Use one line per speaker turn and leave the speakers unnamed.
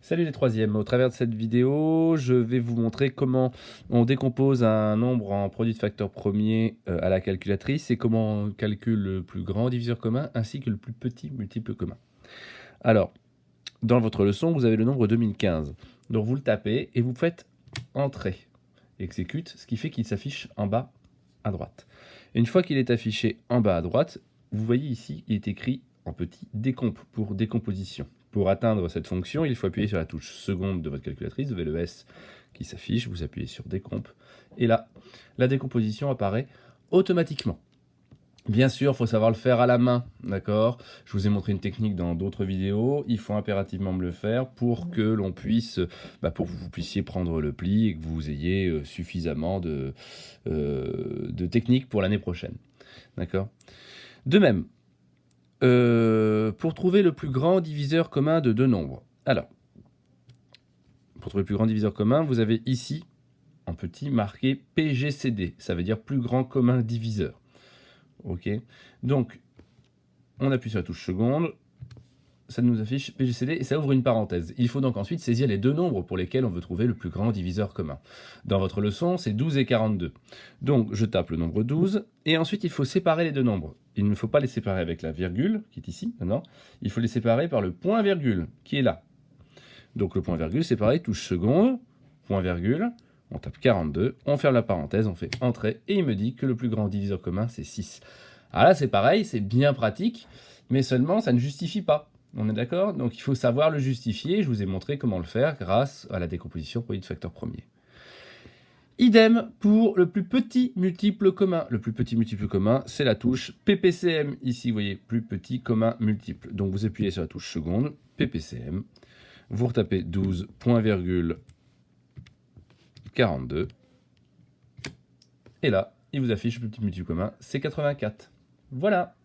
Salut les troisièmes, au travers de cette vidéo, je vais vous montrer comment on décompose un nombre en produit de facteurs premiers à la calculatrice et comment on calcule le plus grand diviseur commun ainsi que le plus petit multiple commun. Alors, dans votre leçon, vous avez le nombre 2015. Donc vous le tapez et vous faites Entrée, exécute, ce qui fait qu'il s'affiche en bas à droite. Et une fois qu'il est affiché en bas à droite, vous voyez ici, il est écrit en petit décomp pour décomposition. Pour atteindre cette fonction, il faut appuyer sur la touche seconde de votre calculatrice, vous avez le S qui s'affiche, vous appuyez sur décomp, et là, la décomposition apparaît automatiquement. Bien sûr, il faut savoir le faire à la main, d'accord? Je vous ai montré une technique dans d'autres vidéos, il faut impérativement me le faire pour que l'on puisse, pour que vous puissiez prendre le pli et que vous ayez suffisamment de techniques pour l'année prochaine, d'accord? De même, pour trouver le plus grand diviseur commun de deux nombres. Alors, pour trouver le plus grand diviseur commun, vous avez ici, en petit, marqué PGCD. Ça veut dire plus grand commun diviseur. Ok. Donc, on appuie sur la touche seconde. Ça nous affiche PGCD et ça ouvre une parenthèse. Il faut donc ensuite saisir les deux nombres pour lesquels on veut trouver le plus grand diviseur commun. Dans votre leçon, c'est 12 et 42. Donc, je tape le nombre 12 et ensuite, il faut séparer les deux nombres. Il ne faut pas les séparer avec la virgule, qui est ici, non. Il faut les séparer par le point-virgule, qui est là. Donc, le point-virgule, c'est pareil, touche seconde, point-virgule, on tape 42, on ferme la parenthèse, on fait Entrée et il me dit que le plus grand diviseur commun, c'est 6. Alors là, c'est pareil, c'est bien pratique, mais seulement, ça ne justifie pas. On est d'accord? Donc il faut savoir le justifier. Je vous ai montré comment le faire grâce à la décomposition produit de facteurs premiers. Idem pour le plus petit multiple commun. Le plus petit multiple commun, c'est la touche PPCM. Ici, vous voyez, plus petit commun multiple. Donc vous appuyez sur la touche seconde, PPCM. Vous retapez 12, point virgule, 42. Et là, il vous affiche le plus petit multiple commun, c'est 84. Voilà.